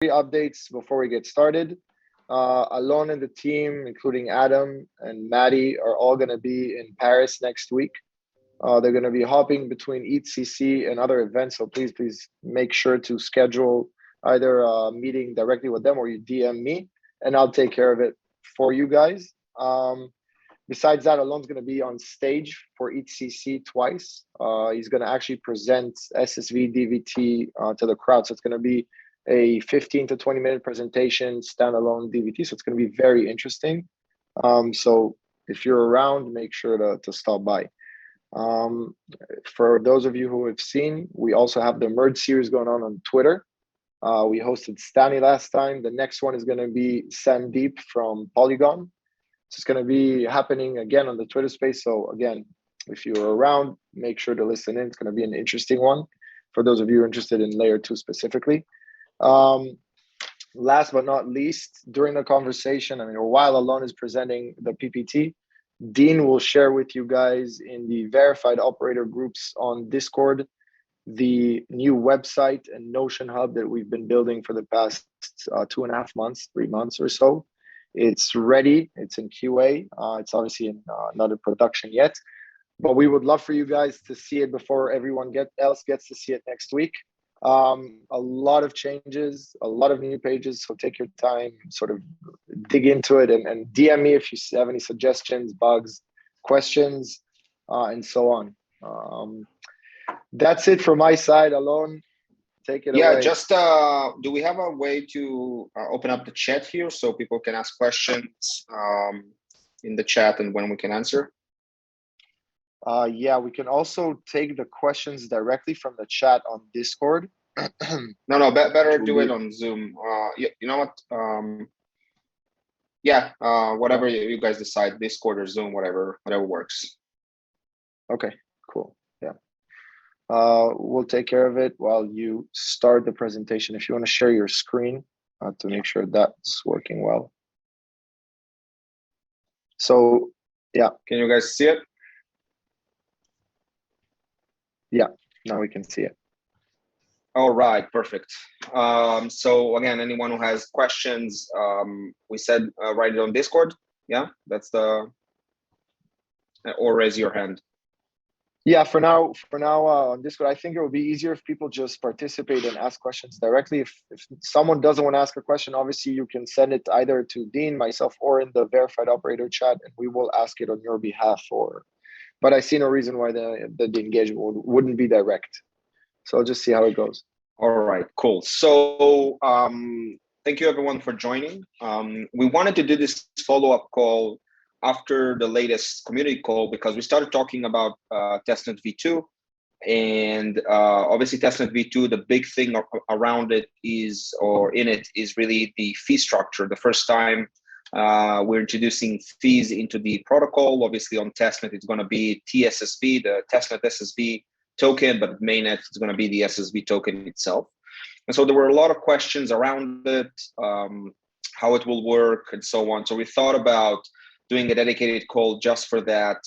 updates before we get started. Alon and the team, including Adam and Maddie, are all going to be in Paris next week. They're going to be hopping between ETHCC and other events, so please make sure to schedule either a meeting directly with them or you DM me, and I'll take care of it for you guys. Besides that, Alon's going to be on stage for ETHCC twice. He's going to actually present SSV DVT to the crowd, so it's going to be a 15 to 20 minute presentation, standalone DVT. So it's going to be very interesting. So if you're around, make sure to stop by. For those of you who have seen, we also have the Merge series going on Twitter. We hosted Stanley last time. The next one is going to be Sandeep from Polygon. So it's going to be happening again on the Twitter space. So again, if you're around, make sure to listen in. It's going to be an interesting one for those of you interested in layer 2 specifically. Last but not least, during the conversation, while Alon is presenting the PPT, Dean will share with you guys in the verified operator groups on Discord the new website and Notion Hub that we've been building for the past 2.5 months, 3 months or so. It's ready. It's in QA. It's obviously not in production yet, but we would love for you guys to see it before everyone else gets to see it next week. A lot of changes, a lot of new pages, so take your time, sort of dig into it, and DM me if you have any suggestions, bugs, questions, and so on. That's it from my side. Alon, take it away. Yeah, just do we have a way to open up the chat here so people can ask questions in the chat and when we can answer? Yeah, we can also take the questions directly from the chat on Discord. No, better do it on Zoom. You know what? Whatever you guys decide, Discord or Zoom, whatever works. Okay, cool. Yeah. We'll take care of it while you start the presentation. If you want to share your screen to make sure that's working well. So, yeah. Can you guys see it? Yeah, now we can see it. All right, perfect. So again, anyone who has questions, we said write it on Discord. Yeah, that's or raise your hand. Yeah, for now on Discord, I think it would be easier if people just participate and ask questions directly. If someone doesn't want to ask a question, obviously you can send it either to Dean, myself, or in the verified operator chat, and we will ask it on your behalf. But I see no reason why the engagement wouldn't be direct. So I'll just see how it goes. All right, cool. So thank you everyone for joining. We wanted to do this follow-up call after the latest community call because we started talking about testnet v2, and obviously testnet v2, the big thing around it is, or in it, is really the fee structure. The first time we're introducing fees into the protocol. Obviously on testnet it's going to be TSSV, the testnet SSV token, but mainnet is going to be the SSV token itself. And so there were a lot of questions around it, how it will work and so on. So we thought about doing a dedicated call just for that,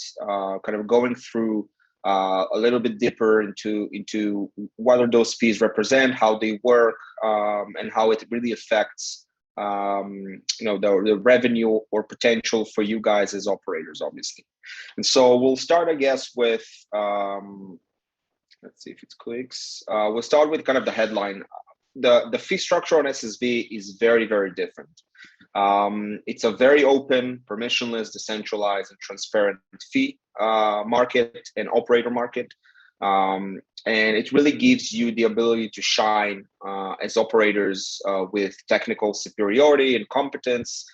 kind of going through a little bit deeper into what are those fees represent, how they work, and how it really affects the revenue or potential for you guys as operators, obviously. And so we'll start, I guess, with let's see if it clicks. We'll start with kind of the headline. The fee structure on SSV is very, very different. It's a very open, permissionless, decentralized, and transparent fee market and operator market. And it really gives you the ability to shine as operators with technical superiority and competence,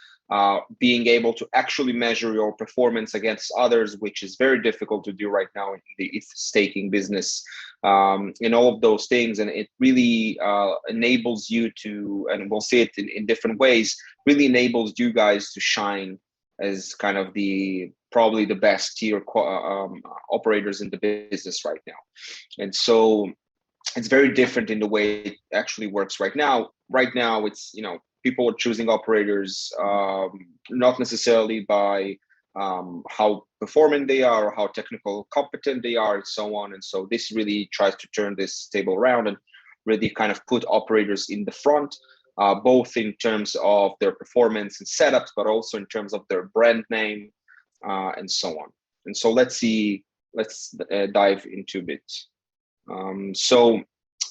being able to actually measure your performance against others, which is very difficult to do right now in the ETH staking business, and all of those things. And it really enables you to, and we'll see it in different ways, really enables you guys to shine as kind of probably the best tier operators in the business right now. And so it's very different in the way it actually works right now. Right now, it's, people are choosing operators not necessarily by how performant they are or how technical competent they are and so on. And so this really tries to turn this table around and really kind of put operators in the front. both in terms of their performance and setups, but also in terms of their brand name and so on. And so let's dive into a bit. So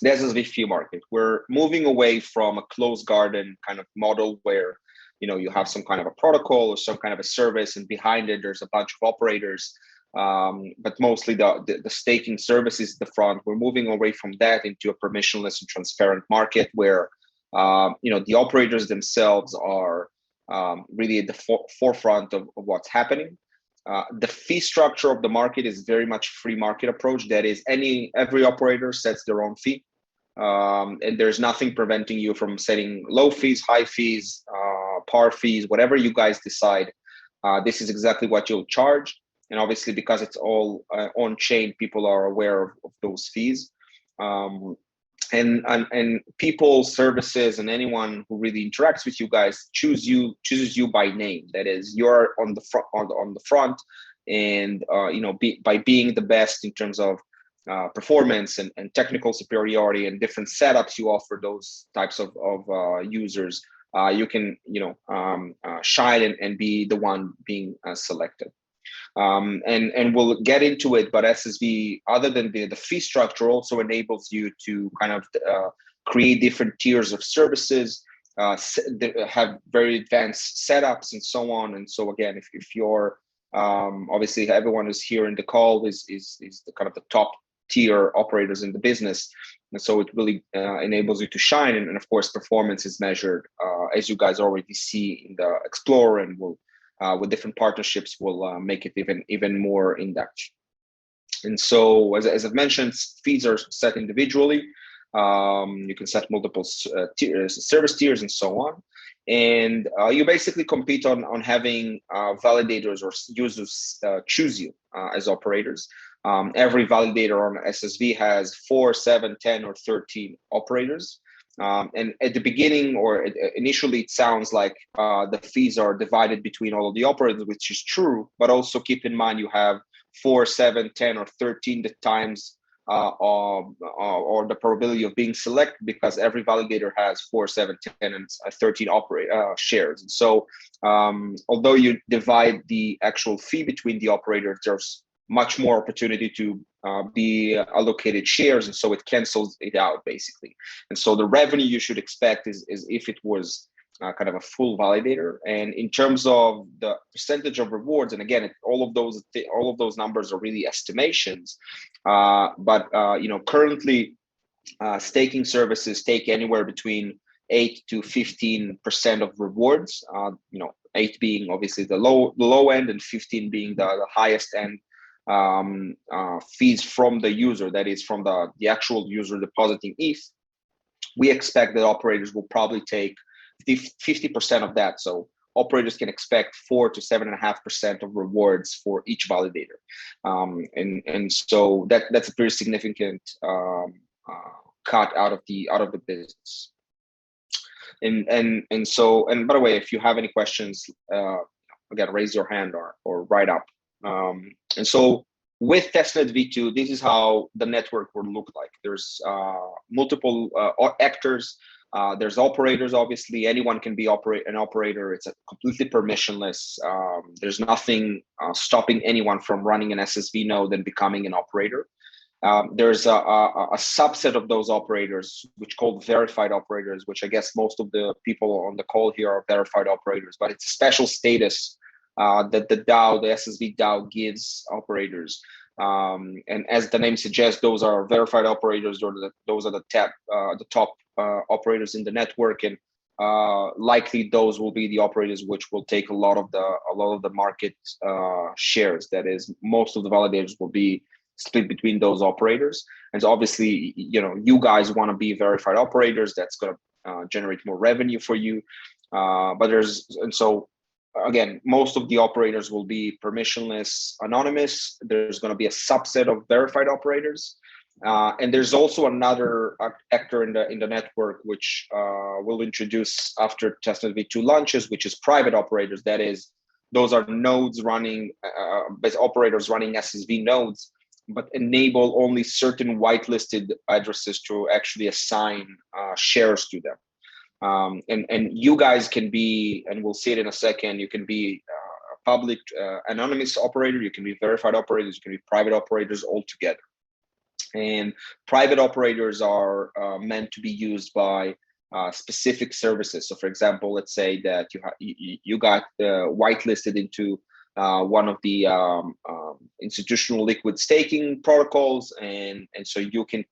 the SSV fee market, we're moving away from a closed garden kind of model where you have some kind of a protocol or some kind of a service, and behind it there's a bunch of operators, but mostly the staking service is the front. We're moving away from that into a permissionless and transparent market where the operators themselves are really at the forefront of what's happening. The fee structure of the market is very much free market approach. That is, every operator sets their own fee, and there's nothing preventing you from setting low fees, high fees, par fees, whatever you guys decide. This is exactly what you'll charge, and obviously because it's all on chain, people are aware of those fees. And people, services, and anyone who really interacts with you guys chooses you by name. That is, you're on the front, and by being the best in terms of performance and technical superiority and different setups you offer those types of users, you can shine and be the one being selected. And we'll get into it, but SSV, other than the fee structure, also enables you to kind of create different tiers of services, have very advanced setups and so on. And so again, if you're obviously everyone who's here in the call is the kind of the top tier operators in the business, and so it really enables you to shine. And of course, performance is measured as you guys already see in the Explorer, and will with different partnerships will make it even more in depth. And so, as I've mentioned, fees are set individually. You can set multiple service tiers and so on. And you basically compete on having validators or users choose you as operators. Every validator on SSV has 4, 7, 10, or 13 operators. And at the beginning, or initially, it sounds like the fees are divided between all of the operators, which is true. But also keep in mind you have 4, 7, 10, or 13 times or the probability of being selected, because every validator has 4, 7, 10, and 13 shares. And so although you divide the actual fee between the operators, there's much more opportunity to be allocated shares, and so it cancels it out basically. And so the revenue you should expect is if it was kind of a full validator. And in terms of the percentage of rewards, and again, all of those numbers are really estimations, but currently staking services take anywhere between 8 to 15% of rewards. 8 being obviously the low end, and 15 being the highest end. Fees from the user, that is from the actual user depositing ETH. We expect that operators will probably take 50% of that. So operators can expect 4 to 7.5% of rewards for each validator. And so that's a pretty significant cut out of the business. And so, and by the way, if you have any questions, again, raise your hand or write up. And so with testnet v2, this is how the network will look like. There's multiple actors. There's operators, obviously. Anyone can be an operator. It's completely permissionless. There's nothing stopping anyone from running an SSV node and becoming an operator. There's a subset of those operators, which called verified operators, which I guess most of the people on the call here are verified operators, but it's a special status that the SSV DAO gives operators. And as the name suggests, those are verified operators, or those are the top operators in the network, and likely those will be the operators which will take a lot of the market shares. That is, most of the validators will be split between those operators. And so obviously, you guys want to be verified operators. That's going to generate more revenue for you. Again, most of the operators will be permissionless, anonymous. There's going to be a subset of verified operators. And there's also another actor in the network, which we'll introduce after testnet v2 launches, which is private operators. That is, those are nodes running, operators running SSV nodes, but enable only certain whitelisted addresses to actually assign shares to them. And you guys can be, and we'll see it in a second, you can be a public anonymous operator, you can be verified operators, you can be private operators all together. And private operators are meant to be used by specific services. So for example, let's say that you got whitelisted into one of the institutional liquid staking protocols, and so you can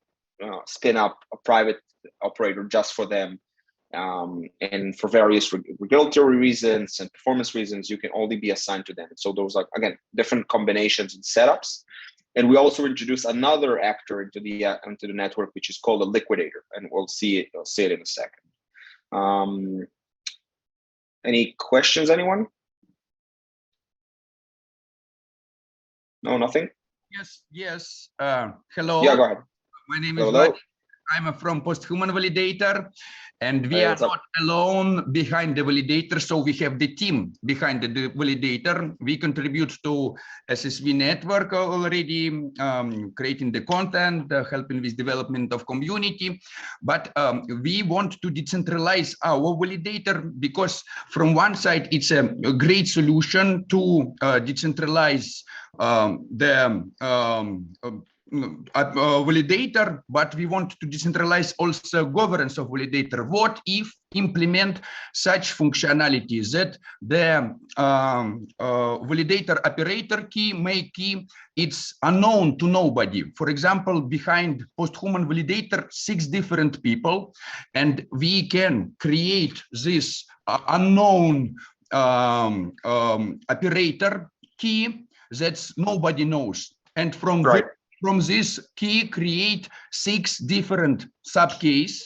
spin up a private operator just for them. And for various regulatory reasons and performance reasons, you can only be assigned to them. So those are, again, different combinations and setups. And we also introduce another actor into the network, which is called a liquidator, and we'll see it in a second. Any questions, anyone? No, nothing? Yes. Hello. Yeah, go ahead. My name is Vlad. I'm from Posthuman Validator, and we are not alone behind the validator. So we have the team behind the validator. We contribute to SSV Network already, creating the content, helping with development of community. But we want to decentralize our validator because from one side, it's a great solution to decentralize the validator, but we want to decentralize also governance of validator. What if implement such functionalities that the validator operator key, may key, it's unknown to nobody? For example, behind Posthuman Validator, 6 different people, and we can create this unknown operator key that nobody knows, and from from this key create 6 different subkeys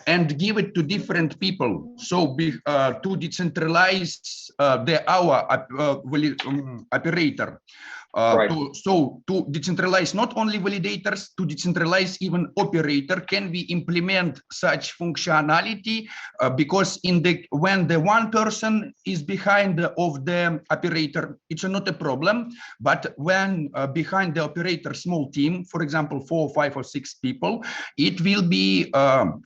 and give it to different people. So to decentralize our operator. To decentralize not only validators, to decentralize even operator, can we implement such functionality? Because when the one person is behind of the operator, it's not a problem. But when behind the operator small team, for example, 4, 5, or 6 people, it will be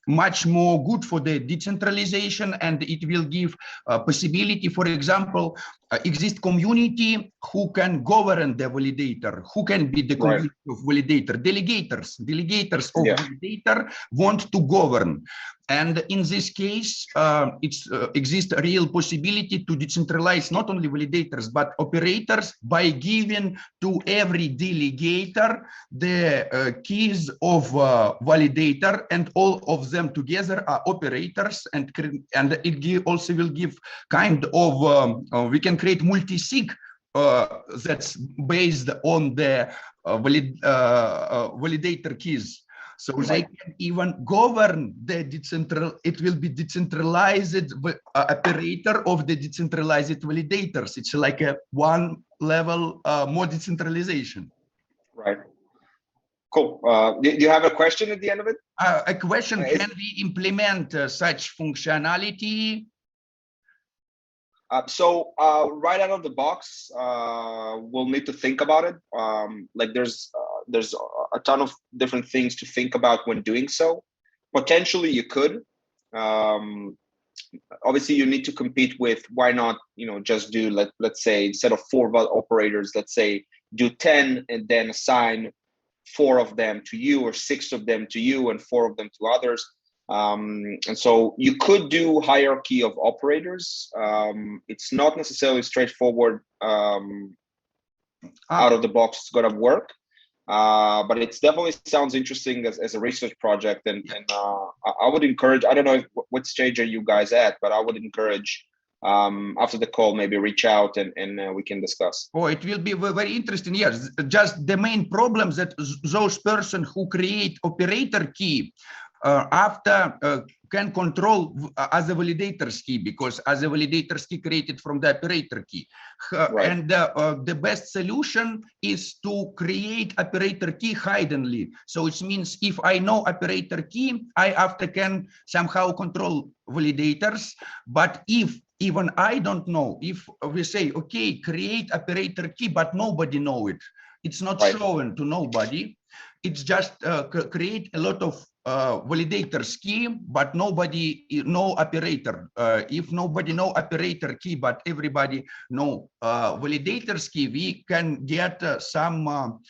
much more good for the decentralization, and it will give possibility. For example, exist community who can govern the validator, who can be the community of validator, delegators of validator want to govern. And in this case, exists a real possibility to decentralize not only validators, but operators by giving to every delegator the keys of validator, and all of them together are operators, and it also will give kind of, we can create multi-sig that's based on the validator keys. So they can even govern the it will be decentralized operator of the decentralized validators. It's like a one level more decentralization. Right. Cool. Do you have a question at the end of it? A question, can we implement such functionality? So right out of the box, we'll need to think about it. Like there's a ton of different things to think about when doing so. Potentially you could. Obviously you need to compete with, why not, just do, let's say, instead of 4 operators, let's say do 10 and then assign 4 of them to you, or 6 of them to you and 4 of them to others. And so you could do hierarchy of operators. It's not necessarily straightforward out of the box. It's gonna work, but it's definitely sounds interesting as a research project. And I would encourage, I don't know what stage are you guys at, but I would encourage after the call, maybe reach out and we can discuss. Oh, it will be very interesting. Yes, just the main problems that those person who create operator key after can control as a validator's key, because as a validator's key created from the operator key. And the best solution is to create operator key hiddenly. So it means if I know operator key, I after can somehow control validators. But if even I don't know, if we say, okay, create operator key, but nobody know it, it's not shown to nobody. It's just create a lot of validator's key, but nobody, no operator. If nobody know operator key, but everybody know validator's key, we can get some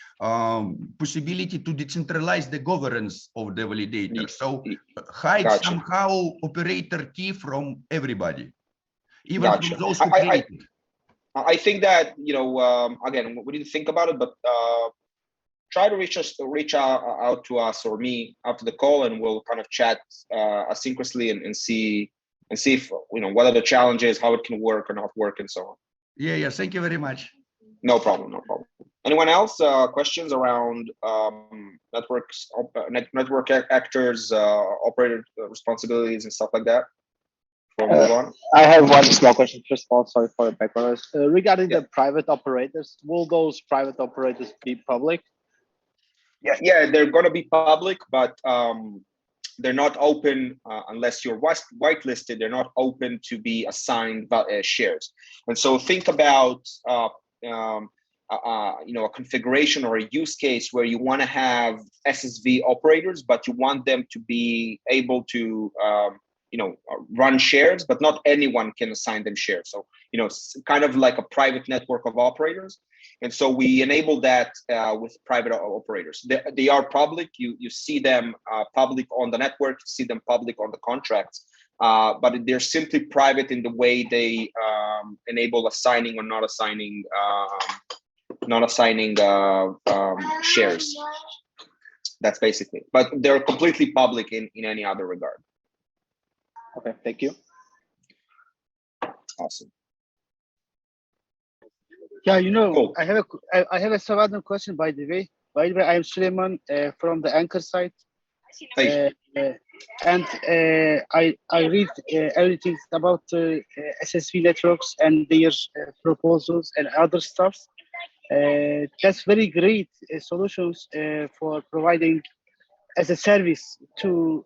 possibility to decentralize the governance of the validator. So hide somehow operator key from everybody, even from those who created. I think that, you know, again, we didn't think about it, but try to reach out to us or me after the call, and we'll kind of chat asynchronously and see if, you know, what are the challenges, how it can work or not work, and so on. Yeah. Thank you very much. No problem. Anyone else? Questions around networks, network actors, operator responsibilities, and stuff like that? I have one small question. First of all, sorry for the background. Regarding the private operators, will those private operators be public? Yeah, they're going to be public, but they're not open unless you're whitelisted. They're not open to be assigned shares. And so think about you know, a configuration or a use case where you want to have SSV operators, but you want them to be able to you know, run shares, but not anyone can assign them shares. So, you know, it's kind of like a private network of operators. And so we enable that with private operators. They are public. You see them public on the network, you see them public on the contracts, but they're simply private in the way they enable assigning or not assigning shares. That's basically, but they're completely public in any other regard. Okay, thank you. Awesome. Yeah, you know, cool. I have a random question, by the way. By the way, I am Suleiman from the Anchor site. And I read everything about SSV networks and their proposals and other stuff. That's very great solutions for providing as a service to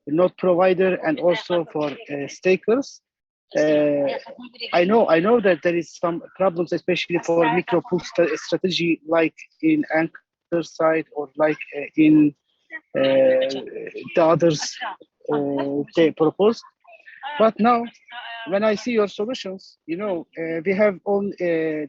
node provider and also for stakers. I know that there is some problems, especially for micro pool strategy, like in Anchor side or like in the others they proposed. But now, when I see your solutions, you know, we have on the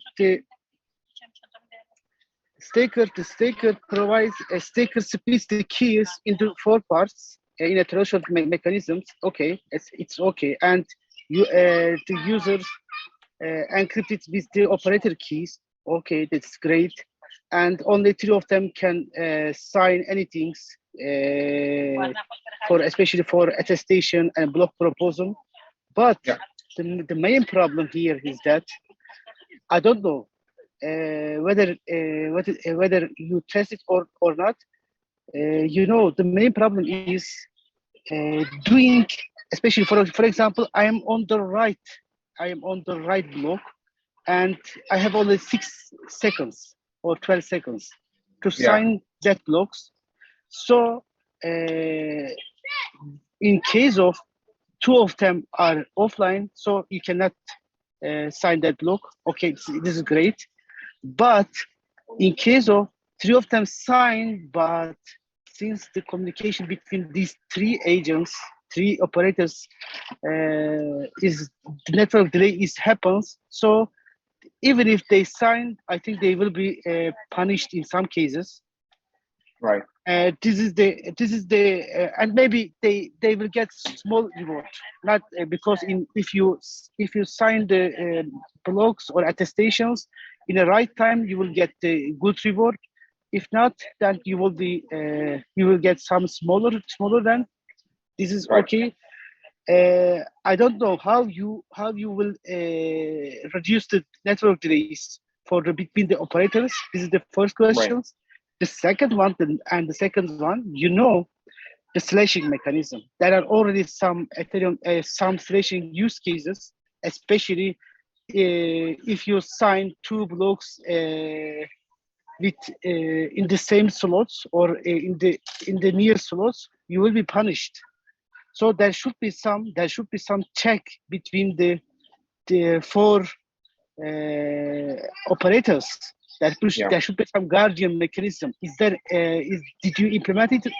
staker. The staker provides a staker splits the keys into 4 parts in a threshold mechanisms. Okay, it's okay, and you the users encrypt it with the operator keys. Okay, that's great, and only 3 of them can sign anything for especially for attestation and block proposal. But the main problem here is that I don't know whether you test it or not. You know, the main problem is doing, especially for example, I am on the right block, and I have only 6 seconds or 12 seconds to sign that blocks. So in case of 2 of them are offline, so you cannot sign that block. Okay, this is great. But in case of 3 of them sign, but since the communication between these 3 agents, 3 operators, is the network delay happens. So even if they sign, I think they will be punished in some cases. Right. This is the and maybe they will get small reward, not because if you sign the blocks or attestations in the right time, you will get the good reward. If not, then you will be you will get some smaller than. This is right. Okay. I don't know how you will reduce the network delays for between the operators. This is the first question. Right. The second one, you know, the slashing mechanism. There are already some Ethereum, some slashing use cases, especially if you sign 2 blocks with in the same slots or in the near slots, you will be punished. So there should be some check between the 4 operators There should be some guardian mechanism. Did you implement it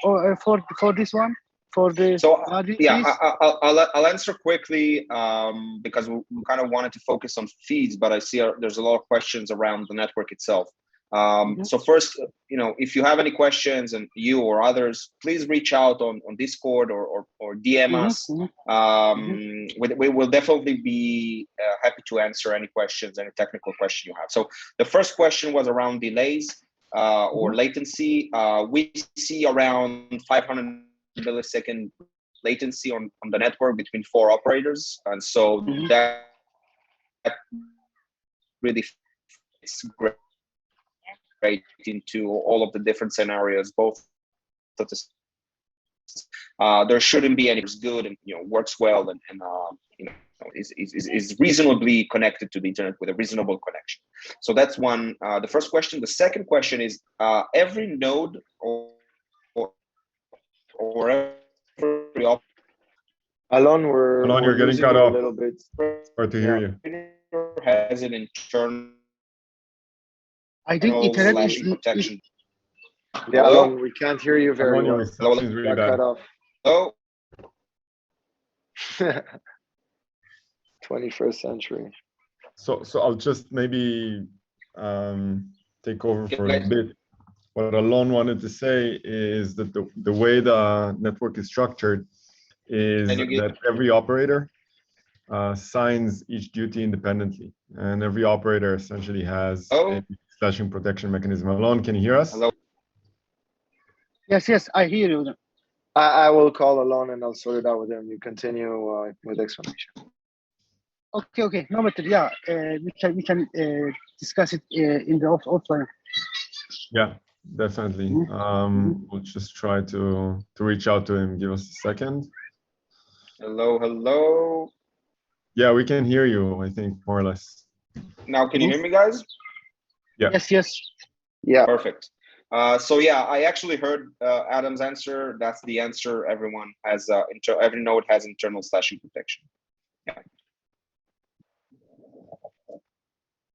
for this one? For the guardian fees? I'll answer quickly because we kind of wanted to focus on fees, but I see there's a lot of questions around the network itself. So first, if you have any questions, and you or others, please reach out on Discord or DM us. We will definitely be happy to answer any questions, any technical question you have. So the first question was around delays or latency. We see around 500 millisecond latency on the network between 4 operators, and so that really fits great into all of the different scenarios. Both of the there shouldn't be any good and works well and is reasonably connected to the internet with a reasonable connection. So that's one. The first question. The second question is every node or every Alon, you're getting cut off. a little bit. Hard to hear you. Has an internal I think internet is protection. Yeah, Alon, we can't hear you very well. Reception is really bad. Cut off. Oh. 21st century. So I'll just maybe take over for a bit. What Alon wanted to say is that the way the network is structured is that every operator signs each duty independently, and every operator essentially has a slashing protection mechanism. Alon, can you hear us? Hello. Yes, I hear you. I will call Alon and I'll sort it out with him. You continue with explanation. Okay. No matter. Yeah, we can discuss it in the offline. Yeah, definitely. We'll just try to reach out to him. Give us a second. Hello. Yeah, we can hear you, I think, more or less. Now, can you hear me, guys? Yeah. Yes. Yeah. Perfect. So yeah, I actually heard Adam's answer. That's the answer. Everyone has every node has internal slashing protection. Yeah.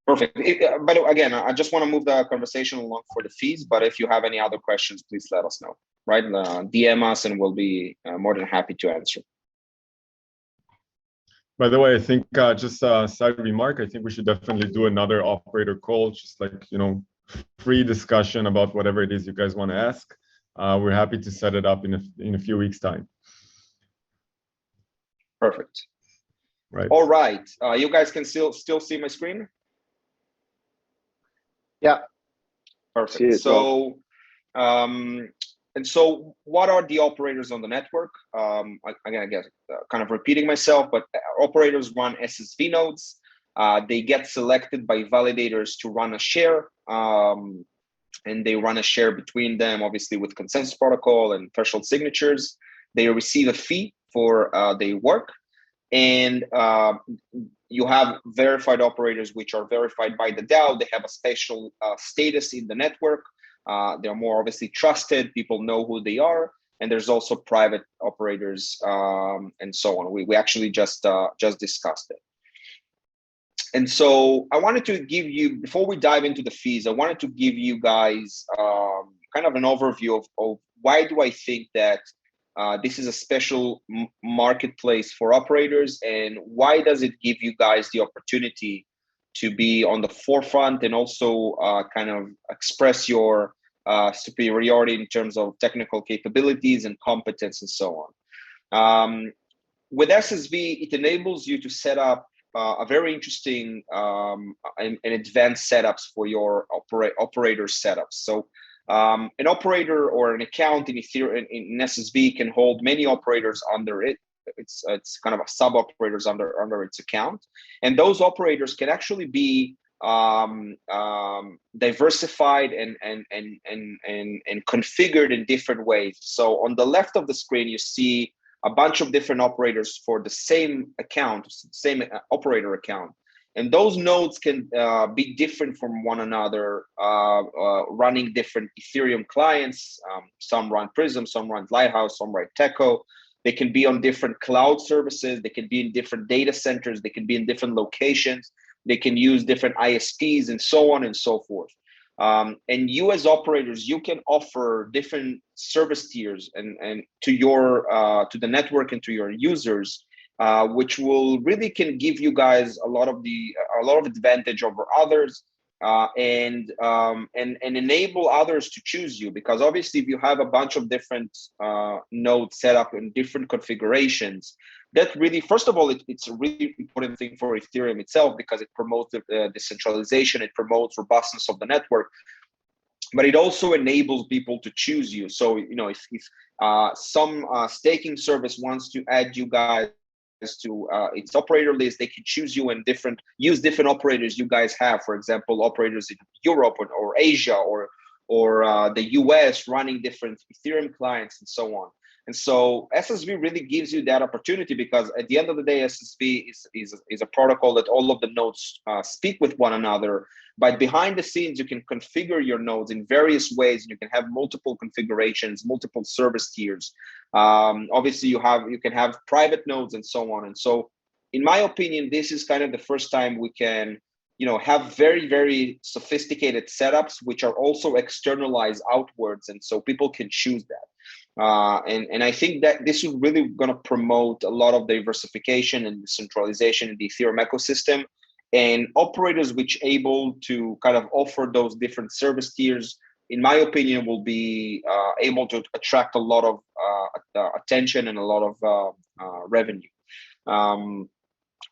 Perfect. But again, I just want to move the conversation along for the fees. But if you have any other questions, please let us know. Right? DM us, and we'll be more than happy to answer. By the way, I think just a side remark, I think we should definitely do another operator call, just like, free discussion about whatever it is you guys want to ask. We're happy to set it up in a few weeks' time. Perfect. Right. All right. You guys can still see my screen? Yeah. Perfect. So, and so what are the operators on the network? Again, I guess kind of repeating myself, but operators run SSV nodes. They get selected by validators to run a share, and they run a share between them, obviously with consensus protocol and threshold signatures. They receive a fee for their work, and you have verified operators which are verified by the DAO. They have a special status in the network. They're more obviously trusted. People know who they are. And there's also private operators and so on. We actually just discussed it. And so I wanted to give you, before we dive into the fees, I wanted to give you guys kind of an overview of why do I think that this is a special marketplace for operators, and why does it give you guys the opportunity to be on the forefront and also kind of express your superiority in terms of technical capabilities and competence and so on. With SSV, it enables you to set up a very interesting and advanced setups for your operator setups. So an operator or an account in Ethereum in SSV can hold many operators under it. It's kind of a sub operators under its account, and those operators can actually be diversified and configured in different ways. So on the left of the screen, you see a bunch of different operators for the same account, same operator account. And those nodes can be different from one another, running different Ethereum clients. Some run Prism, some run Lighthouse, some run Techo. They can be on different cloud services. They can be in different data centers. They can be in different locations. They can use different ISPs and so on and so forth. And you as operators, you can offer different service tiers and to your to the network and to your users, which will really can give you guys a lot of advantage over others, and enable others to choose you. Because obviously, if you have a bunch of different nodes set up in different configurations, that really, first of all, it's a really important thing for Ethereum itself, because it promotes the decentralization, it promotes robustness of the network, but it also enables people to choose you. So, you know, if some staking service wants to add you guys to its operator list, they can choose you and use different operators you guys have. For example, operators in Europe or Asia or the US running different Ethereum clients and so on. And so SSV really gives you that opportunity, because at the end of the day, SSV is a protocol that all of the nodes speak with one another. But behind the scenes, you can configure your nodes in various ways. You can have multiple configurations, multiple service tiers. Obviously, you can have private nodes and so on. And so, in my opinion, this is kind of the first time we can, you know, have very, very sophisticated setups, which are also externalized outwards, and so people can choose that. And I think that this is really going to promote a lot of diversification and decentralization in the Ethereum ecosystem, and operators which able to kind of offer those different service tiers, in my opinion, will be able to attract a lot of attention and a lot of revenue.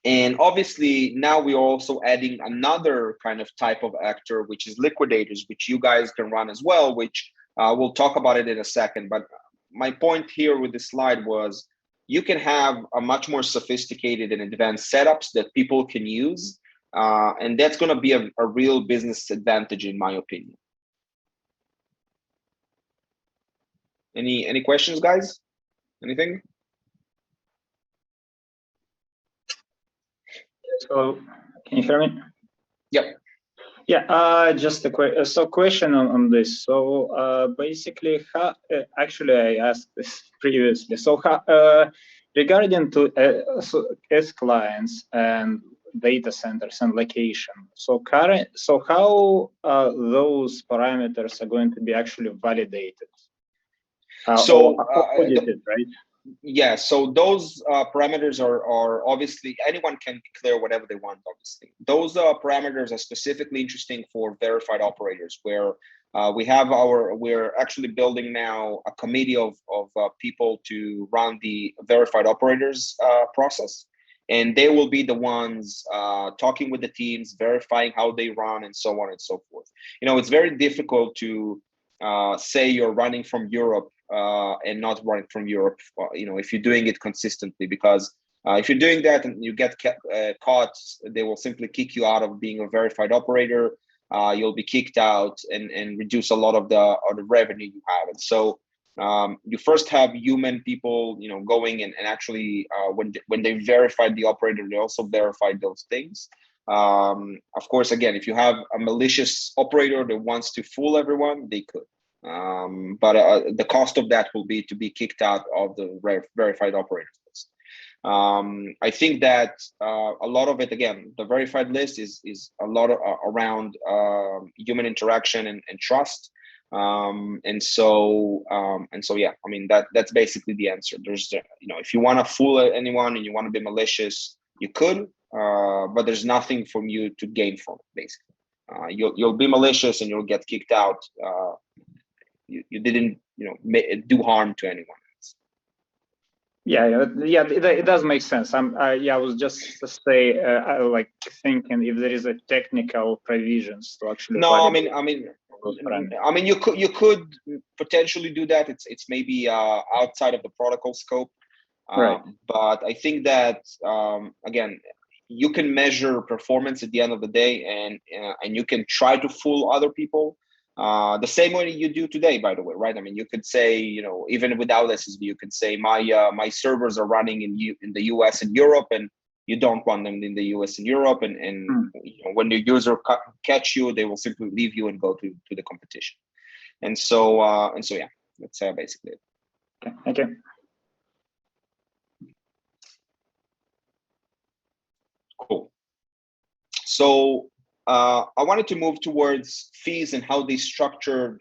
And obviously now we are also adding another kind of type of actor, which is liquidators, which you guys can run as well, which we'll talk about it in a second. But my point here with this slide was you can have a much more sophisticated and advanced setups that people can use. And that's going to be a real business advantage, in my opinion. Any questions, guys? Anything? So, can you hear me? Yep. Yeah, just a question on this. So basically, actually I asked this previously. So regarding to S clients and data centers and location. So how those parameters are going to be actually validated? Audited, right? Yeah, so those parameters are obviously, anyone can declare whatever they want, obviously. Those parameters are specifically interesting for verified operators, where we're actually building now a committee of people to run the verified operators process. And they will be the ones talking with the teams, verifying how they run and so on and so forth. You know, it's very difficult to say you're running from Europe and not running from Europe, you know, if you're doing it consistently, because if you're doing that and you get caught, they will simply kick you out of being a verified operator. You'll be kicked out and reduce a lot of the revenue you have. And so you first have human people, you know, going and actually when they verified the operator, they also verified those things. Of course, again, if you have a malicious operator that wants to fool everyone, they could. But the cost of that will be to be kicked out of the verified operators list. I think that a lot of it, again, the verified list is a lot around human interaction and trust. And so yeah, I mean, that's basically the answer. There's you know, if you want to fool anyone and you want to be malicious, you could, but there's nothing from you to gain from it, basically. You'll be malicious and you'll get kicked out. You didn't, you know, do harm to anyone else. Yeah, it does make sense. I was just to say, like thinking if there is a technical provisions to actually. No, I mean, you could potentially do that. It's maybe outside of the protocol scope, right. But I think that again, you can measure performance at the end of the day, and you can try to fool other people. The same way you do today, by the way, right? I mean, you could say, you know, even without SSV, you could say my servers are running in the US and Europe, and you don't want them in the US and Europe. And you know, when your user catch you, they will simply leave you and go to the competition. And so yeah, that's basically it. Okay, thank you. Cool. So I wanted to move towards fees and how they structured,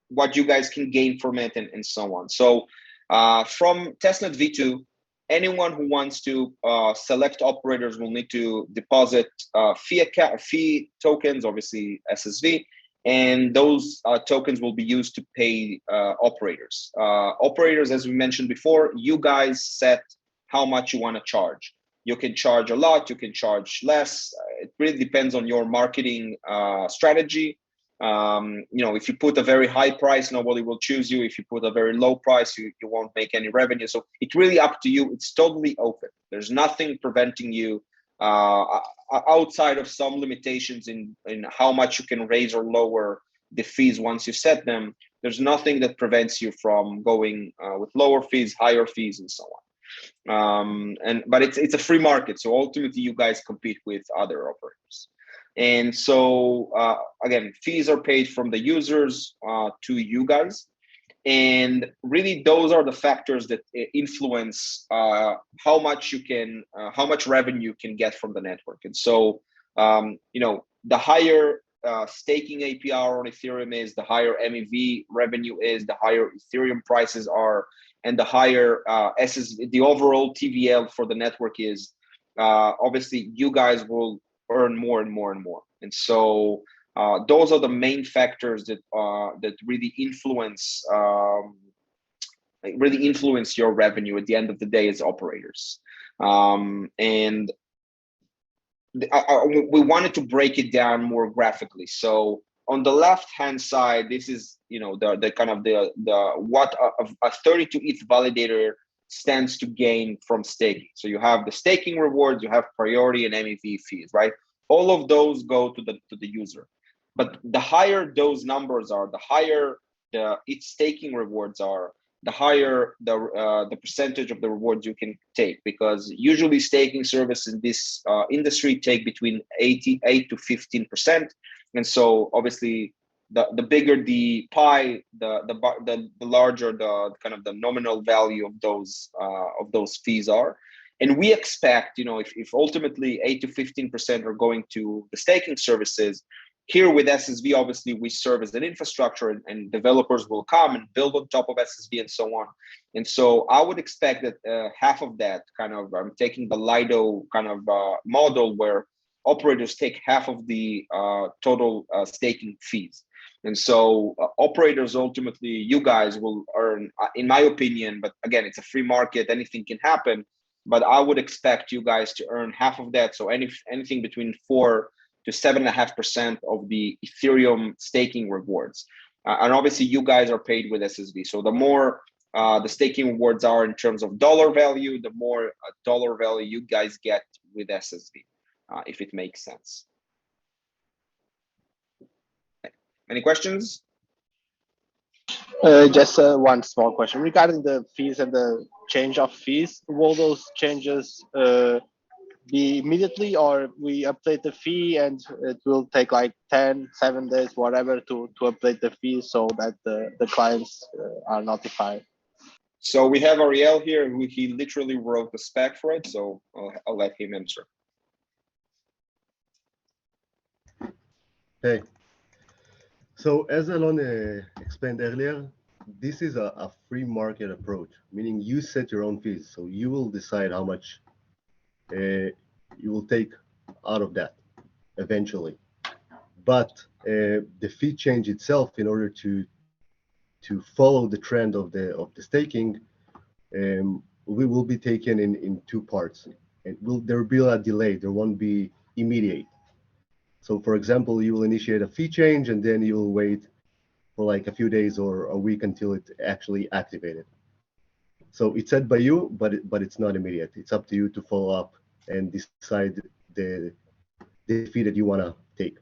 what you guys can gain from it, and so on. So from testnet v2, anyone who wants to select operators will need to deposit fee tokens, obviously SSV, and those tokens will be used to pay operators. Operators, as we mentioned before, you guys set how much you want to charge. You can charge a lot, you can charge less. It really depends on your marketing strategy. If you put a very high price, nobody will choose you. If you put a very low price, you won't make any revenue. So it's really up to you. It's totally open. There's nothing preventing you outside of some limitations in how much you can raise or lower the fees once you set them. There's nothing that prevents you from going with lower fees, higher fees, and so on. But it's a free market, so ultimately you guys compete with other operators. And so again, fees are paid from the users to you guys, and really those are the factors that influence how much revenue you can get from the network. And so the higher staking APR on Ethereum is, the higher MEV revenue is, the higher Ethereum prices are, and the higher the overall TVL for the network is. Obviously, you guys will earn more and more and more. And so those are the main factors that really influence your revenue at the end of the day as operators. And we wanted to break it down more graphically. So on the left hand side, this is the kind of the what a 32 ETH validator stands to gain from staking. So you have the staking rewards, you have priority and MEV fees, right? All of those go to the user. But the higher those numbers are, the higher its staking rewards are, the higher the percentage of the rewards you can take, because usually staking services in this industry take between 8 to 15%. And so obviously the bigger the pie, the larger the kind of the nominal value of those fees are. And we expect, if ultimately 8 to 15% are going to the staking services, here with SSV, obviously we serve as an infrastructure, and developers will come and build on top of SSV and so on. And so I would expect that half of that kind of, I'm taking the Lido kind of model where operators take half of the total staking fees. And so operators, ultimately, you guys will earn, in my opinion, but again, it's a free market, anything can happen, but I would expect you guys to earn half of that. So anything between 4 to 7.5% of the Ethereum staking rewards. And obviously you guys are paid with SSV. So the more the staking rewards are in terms of dollar value, the more dollar value you guys get with SSV, if it makes sense. Any questions? Just one small question regarding the fees and the change of fees. Will those changes be immediately, or we update the fee and it will take like 10, 7 days, whatever, to update the fee so that the clients are notified? So we have Ariel here, who he literally wrote the spec for it. So I'll let him answer. Hey. So as Alon explained earlier, this is a free market approach, meaning you set your own fees. So you will decide how much you will take out of that eventually. But the fee change itself, in order to follow the trend of the staking, we will be taken in two parts. There will be a delay. There won't be immediate. So for example, you will initiate a fee change and then you'll wait for like a few days or a week until it's actually activated. So it's set by you, but it's not immediate. It's up to you to follow up and decide the fee that you want to take.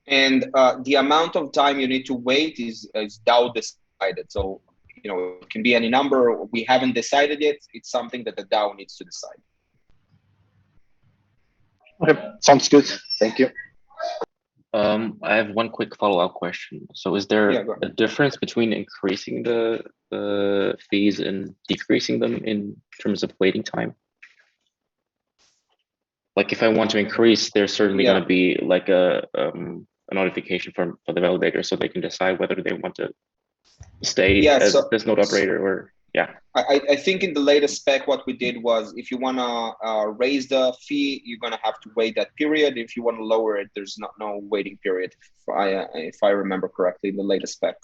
And the amount of time you need to wait is DAO decided. So it can be any number. We haven't decided yet. It's something that the DAO needs to decide. Okay, sounds good. Thank you. I have one quick follow-up question. So is there a difference between increasing the fees and decreasing them in terms of waiting time? like if I want to increase, there's certainly going to be like a notification for the validator, so they can decide whether they want to stay as this node operator or I think in the latest spec, what we did was if you want to raise the fee, you're going to have to wait that period. If you want to lower it, there's no waiting period, if I remember correctly, in the latest spec.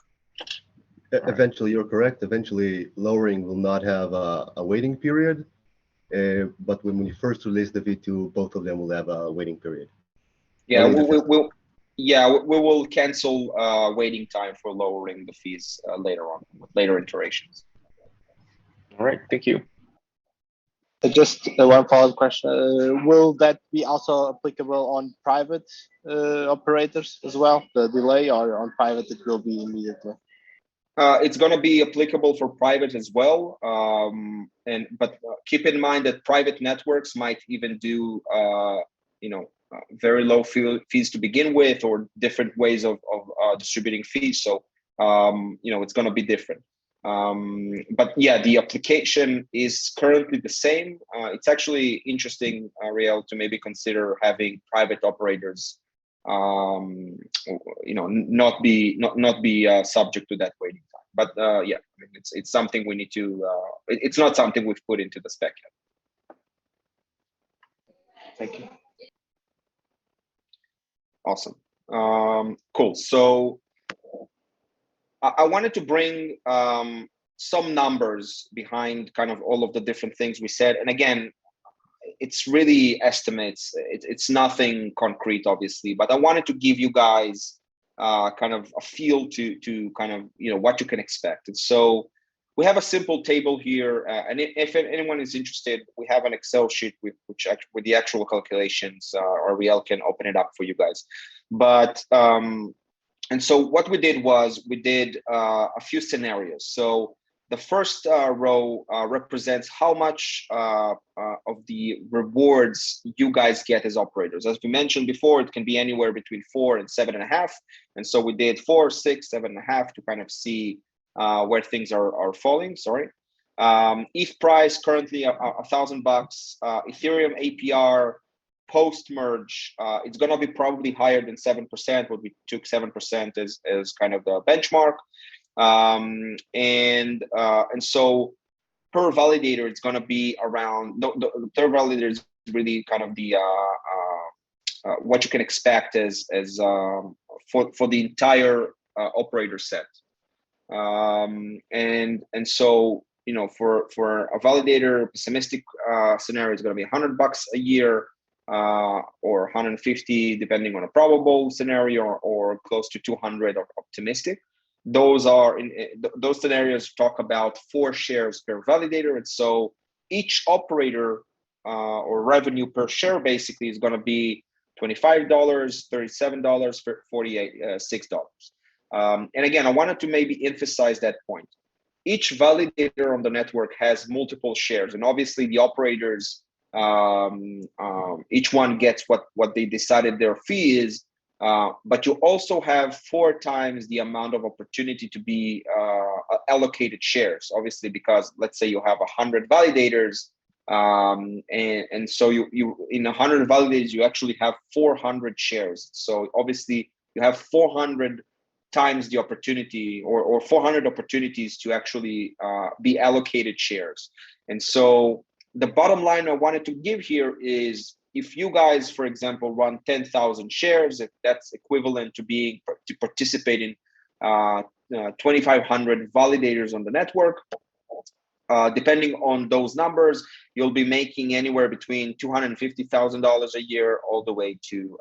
Eventually, you're correct. Eventually, lowering will not have a waiting period. But when we first release the V2, both of them will have a waiting period. Yeah, we will cancel waiting time for lowering the fees later on, with later iterations. All right, thank you. Just one follow-up question. Will that be also applicable on private operators as well, the delay, or on private it will be immediately? It's going to be applicable for private as well. But keep in mind that private networks might even do, very low fees to begin with, or different ways of distributing fees. So, it's going to be different. But yeah, the application is currently the same. It's actually interesting, Riel, to maybe consider having private operators, not be subject to that waiting time. But yeah, I mean, it's something we need to. It's not something we've put into the spec yet. Thank you. Awesome. Cool. So I wanted to bring some numbers behind kind of all of the different things we said. And again, it's really estimates. It's nothing concrete, obviously, but I wanted to give you guys kind of a feel to kind of, what you can expect. And so we have a simple table here. And if anyone is interested, we have an Excel sheet with the actual calculations, or Riel can open it up for you guys. But and so what we did was we did a few scenarios. So the first row represents how much of the rewards you guys get as operators. As we mentioned before, it can be anywhere between 4 and 7.5. And so we did 4, 6, 7.5 to kind of see where things are falling. Sorry. ETH price currently $1,000. Ethereum APR post merge, it's going to be probably higher than 7%. What we took 7% as kind of the benchmark. And so per validator, it's going to be around the third validator is really kind of the what you can expect as for the entire operator set. And so for a validator, pessimistic scenario is going to be $100 a year, or 150 depending on a probable scenario, or close to 200 or optimistic. Those are those scenarios talk about 4 shares per validator, and so each operator or revenue per share basically is going to be $25, $37, $46. And again, I wanted to maybe emphasize that point. Each validator on the network has multiple shares, and obviously the operators, each one gets what they decided their fee is. But you also have 4 times the amount of opportunity to be allocated shares, obviously, because let's say you have 100 validators, and so you in 100 validators, you actually have 400 shares. So obviously you have 400 times the opportunity, or 400 opportunities to actually be allocated shares. And so the bottom line I wanted to give here is, if you guys, for example, run 10,000 shares, that's equivalent to participate in 2,500 validators on the network. Depending on those numbers, you'll be making anywhere between $250,000 a year all the way to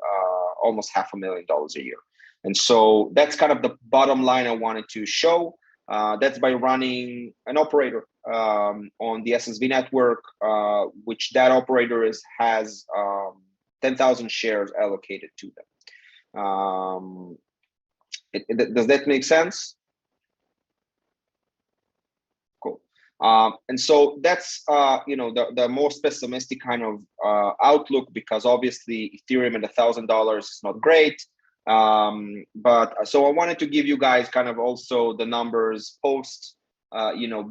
almost $500,000 a year. And so that's kind of the bottom line I wanted to show. That's by running an operator on the SSV network, which that operator has 10,000 shares allocated to them. Does that make sense? Cool. And so that's the most pessimistic kind of outlook, because obviously Ethereum at $1,000 is not great. But so I wanted to give you guys kind of also the numbers post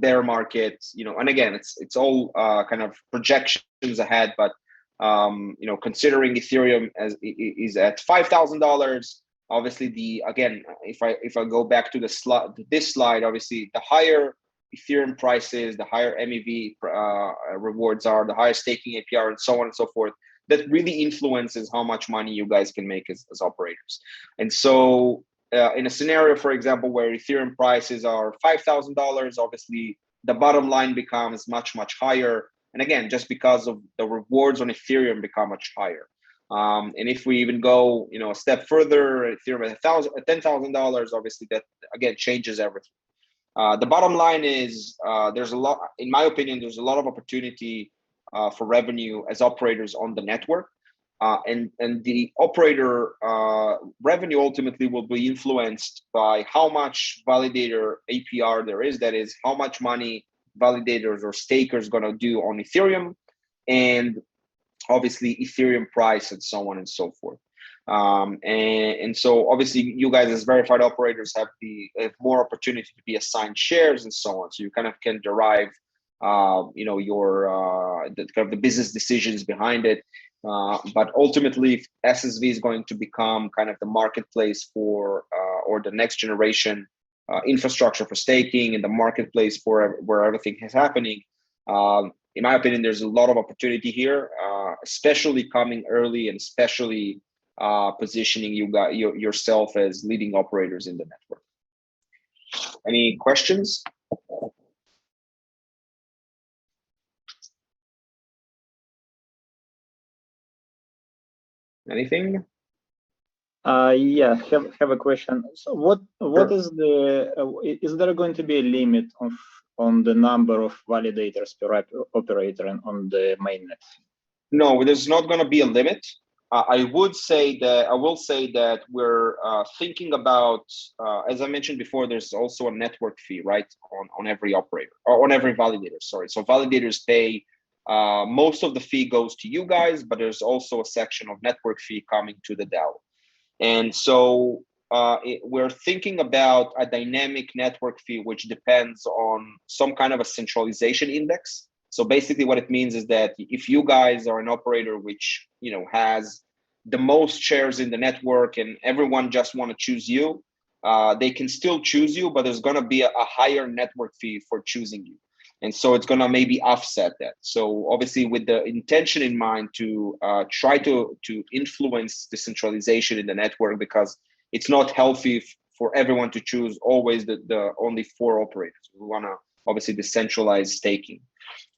bear market, and again, it's all kind of projections ahead, but considering Ethereum as is at $5,000, obviously again, if I go back to this slide, obviously the higher Ethereum prices, the higher MEV rewards are, the higher staking APR, and so on and so forth. That really influences how much money you guys can make as operators. And so in a scenario, for example, where Ethereum prices are $5,000, obviously the bottom line becomes much, much higher. And again, just because of the rewards on Ethereum become much higher. And if we even go, a step further, Ethereum at $10,000, obviously that again changes everything. The bottom line is there's a lot, in my opinion, there's a lot of opportunity for revenue as operators on the network. And the operator revenue ultimately will be influenced by how much validator APR there is, that is how much money validators or stakers going to do on Ethereum, and obviously Ethereum price, and so on and so forth. And so obviously you guys as verified operators have more opportunity to be assigned shares and so on. So you kind of can derive the business decisions behind it. But ultimately, SSV is going to become kind of the marketplace for or the next generation infrastructure for staking, and the marketplace for where everything is happening. In my opinion, there's a lot of opportunity here, especially coming early, and especially positioning yourself as leading operators in the network. Any questions? Anything? Yeah, have a question. So what is is there going to be a limit on the number of validators per operator on the mainnet? No, there's not going to be a limit. I will say that we're thinking about, as I mentioned before, there's also a network fee, right, on every operator, or on every validator, sorry. So validators pay, most of the fee goes to you guys, but there's also a section of network fee coming to the DAO. And so we're thinking about a dynamic network fee, which depends on some kind of a centralization index. So basically what it means is that if you guys are an operator which has the most shares in the network and everyone just want to choose you, they can still choose you, but there's going to be a higher network fee for choosing you. And so it's going to maybe offset that. So obviously with the intention in mind to try to influence decentralization in the network, because it's not healthy for everyone to choose always the only 4 operators. We want to obviously decentralize staking.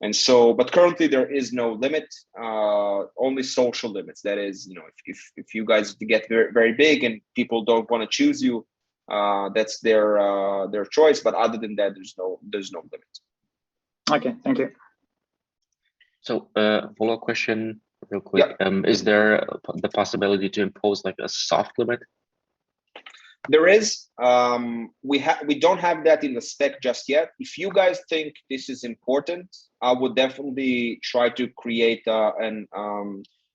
And so, but currently there is no limit, only social limits. That is, if you guys get very, very big and people don't want to choose you, that's their choice. But other than that, there's no limit. Okay, thank you. So follow-up question real quick. Yeah. Is there the possibility to impose like a soft limit? There is. We don't have that in the spec just yet. If you guys think this is important, I would definitely try to create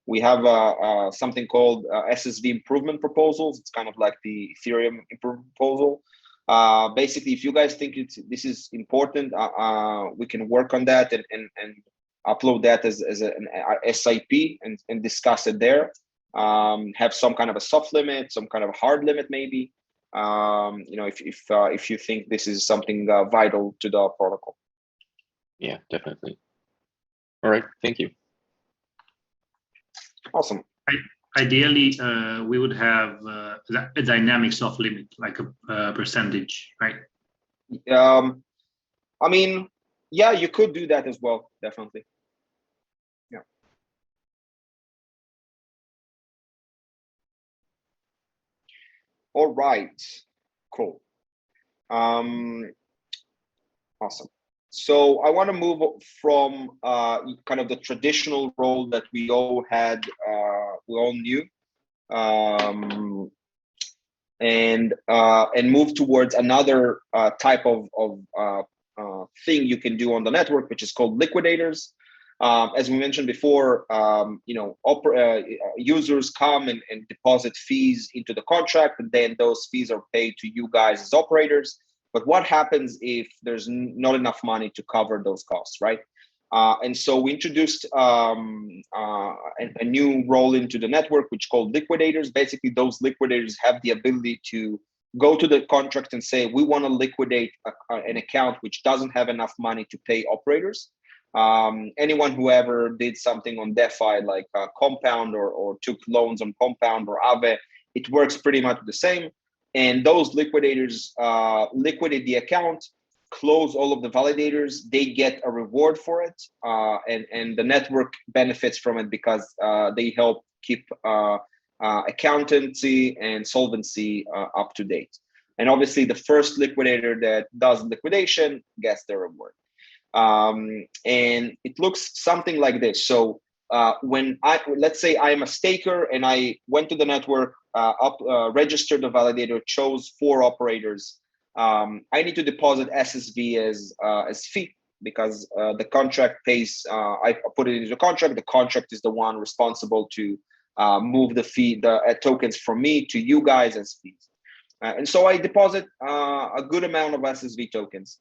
we have something called SSV improvement proposals. It's kind of like the Ethereum improvement proposal. Basically, if you guys think this is important, we can work on that and upload that as an SIP and discuss it there. Have some kind of a soft limit, some kind of a hard limit, maybe. If you think this is something vital to the protocol. Yeah, definitely. All right, thank you. Awesome. Ideally, we would have a dynamic soft limit, like a percentage, right? I mean, yeah, you could do that as well, definitely. Yeah. All right, cool. Awesome. So I want to move from kind of the traditional role that we all had, we all knew, and move towards another type of thing you can do on the network, which is called liquidators. As we mentioned before, users come and deposit fees into the contract, and then those fees are paid to you guys as operators. But what happens if there's not enough money to cover those costs, right? And so we introduced a new role into the network, which called liquidators. Basically, those liquidators have the ability to go to the contract and say, we want to liquidate an account which doesn't have enough money to pay operators. Anyone who ever did something on DeFi, like Compound or took loans on Compound or Aave, it works pretty much the same. And those liquidators liquidate the account, close all of the validators, they get a reward for it, and the network benefits from it because they help keep accountancy and solvency up to date. And obviously the first liquidator that does liquidation gets the reward. And it looks something like this. So when let's say I'm a staker and I went to the network, registered the validator, chose 4 operators, I need to deposit SSV as fee because the contract pays, I put it into the contract. The contract is the one responsible to move the fee, the tokens from me to you guys as fees. And so I deposit a good amount of SSV tokens.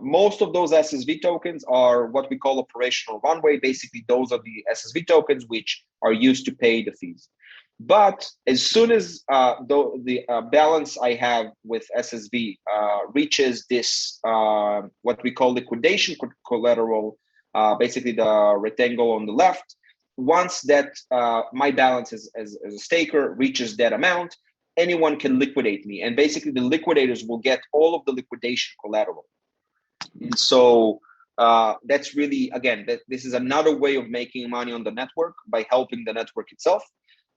Most of those SSV tokens are what we call operational runway. Basically, those are the SSV tokens which are used to pay the fees. But as soon as the balance I have with SSV reaches this, what we call liquidation collateral, basically the rectangle on the left, once that my balance as a staker reaches that amount, anyone can liquidate me. And basically the liquidators will get all of the liquidation collateral. And so that's really, again, this is another way of making money on the network by helping the network itself.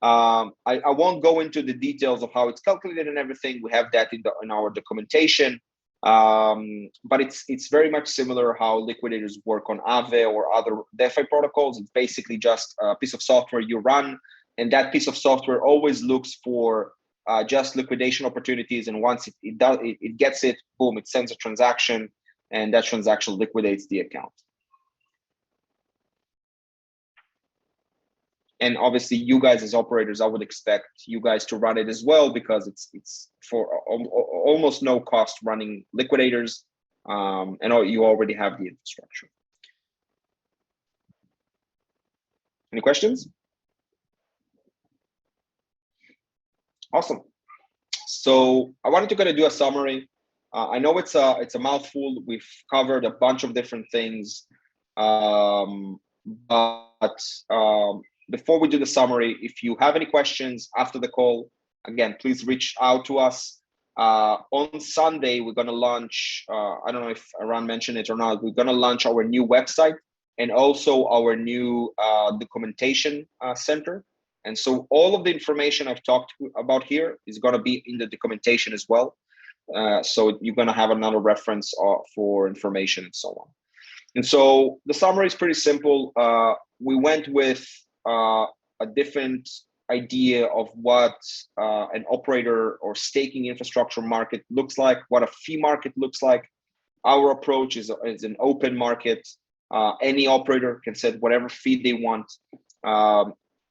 I won't go into the details of how it's calculated and everything. We have that in our documentation, but it's very much similar how liquidators work on Aave or other DeFi protocols. It's basically just a piece of software you run, and that piece of software always looks for just liquidation opportunities. And once it gets it, boom, it sends a transaction, and that transaction liquidates the account. And obviously, you guys as operators, I would expect you guys to run it as well because it's for almost no cost running liquidators, and you already have the infrastructure. Any questions? Awesome. So I wanted to kind of do a summary. I know it's a mouthful. We've covered a bunch of different things, but before we do the summary, if you have any questions after the call, again, please reach out to us. On Sunday, we're going to launch, I don't know if Aran mentioned it or not, we're going to launch our new website and also our new documentation center. And so all of the information I've talked about here is going to be in the documentation as well. So you're going to have another reference for information and so on. And so the summary is pretty simple. We went with a different idea of what an operator or staking infrastructure market looks like, what a fee market looks like. Our approach is an open market. Any operator can set whatever fee they want.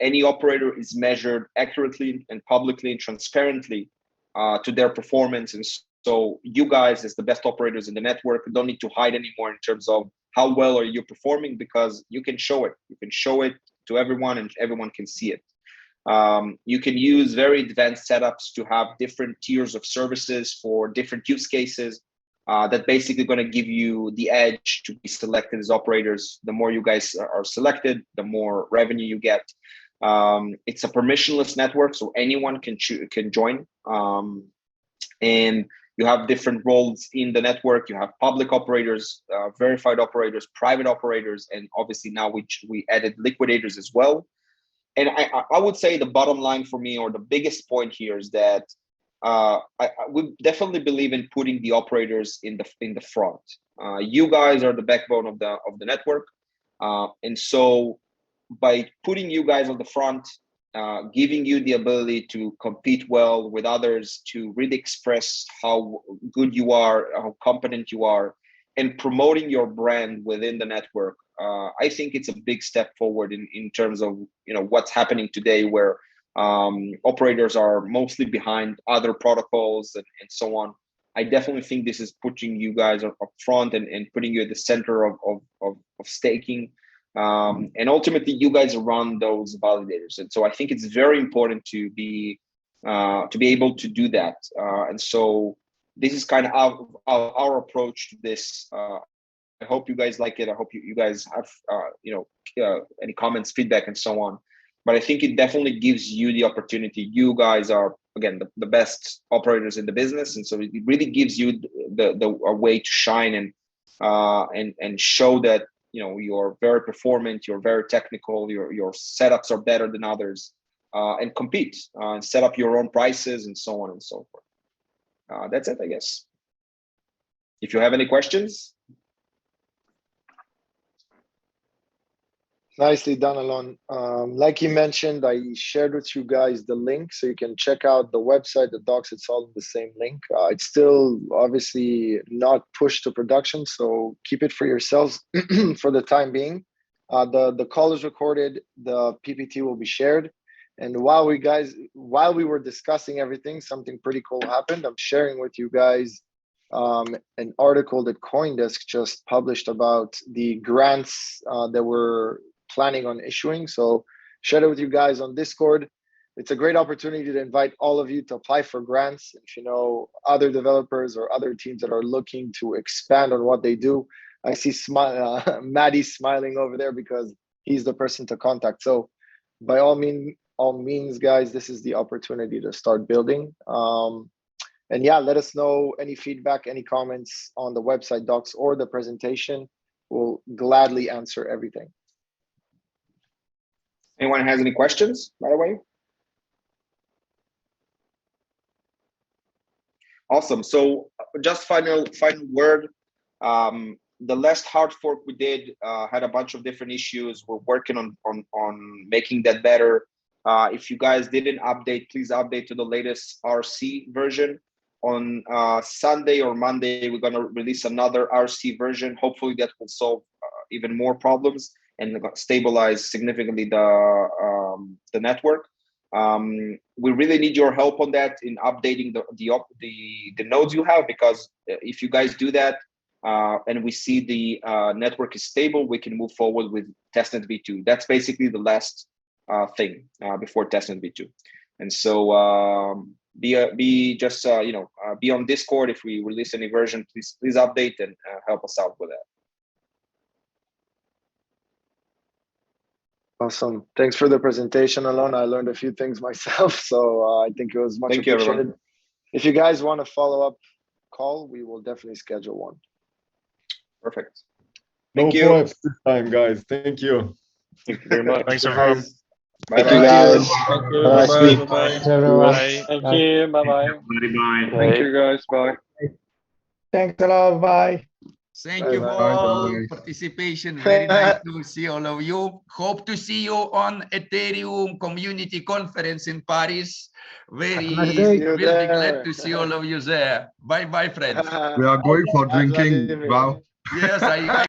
Any operator is measured accurately and publicly and transparently to their performance. And so you guys, as the best operators in the network, don't need to hide anymore in terms of how well are you performing, because you can show it. You can show it to everyone and everyone can see it. You can use very advanced setups to have different tiers of services for different use cases that basically going to give you the edge to be selected as operators. The more you guys are selected, the more revenue you get. It's a permissionless network, so anyone can join. And you have different roles in the network. You have public operators, verified operators, private operators, and obviously now we added liquidators as well. And I would say the bottom line for me, or the biggest point here, is that we definitely believe in putting the operators in the front. You guys are the backbone of the network, and so by putting you guys on the front, giving you the ability to compete well with others, to really express how good you are, how competent you are, and promoting your brand within the network, I think it's a big step forward in terms of what's happening today, where operators are mostly behind other protocols and so on. I definitely think this is putting you guys up front and putting you at the center of staking. And ultimately, you guys run those validators. And so I think it's very important to be able to do that. And so this is kind of our approach to this. I hope you guys like it. I hope you guys have any comments, feedback, and so on. But I think it definitely gives you the opportunity. You guys are, again, the best operators in the business, and so it really gives you a way to shine and show that you're very performant, you're very technical, your setups are better than others, and compete and set up your own prices and so on and so forth. That's it, I guess. If you have any questions. Nicely done, Alon. Like you mentioned, I shared with you guys the link, so you can check out the website, the docs. It's all in the same link. It's still obviously not pushed to production, so keep it for yourselves for the time being. The call is recorded. The PPT will be shared. And while we were discussing everything, something pretty cool happened. I'm sharing with you guys an article that CoinDesk just published about the grants that we're planning on issuing. So share it with you guys on Discord. It's a great opportunity to invite all of you to apply for grants. If you know other developers or other teams that are looking to expand on what they do, I see Maddie smiling over there because he's the person to contact. So by all means, guys, this is the opportunity to start building. And yeah, let us know any feedback, any comments on the website docs or the presentation. We'll gladly answer everything. Anyone has any questions, by the way? Awesome. So just final word. The last hard fork we did had a bunch of different issues. We're working on making that better. If you guys didn't update, please update to the latest RC version. On Sunday or Monday, we're going to release another RC version. Hopefully that will solve even more problems and stabilize significantly the network. We really need your help on that in updating the nodes you have, because if you guys do that and we see the network is stable, we can move forward with testnet v2. That's basically the last thing before testnet v2. And so be on Discord. If we release any version, please update and help us out with that. Awesome. Thanks for the presentation, Alon. I learned a few things myself, so I think it was much appreciated. Everyone. If you guys want a follow-up call, we will definitely schedule one. Perfect. Thank you. No this time, guys. Thank you. Thank you very much. Thanks, everyone. Thank you, guys. Thank you. Bye-bye. Bye. Thank you. Bye-bye. Bye. Thank you, guys. Bye. Thanks a lot. Bye. Thank you for all participation. Very nice to see all of you. Hope to see you on Ethereum Community Conference in Paris. We'll be glad to see all of you there. Bye-bye, friends. We are going for drinking. Wow. Yes, I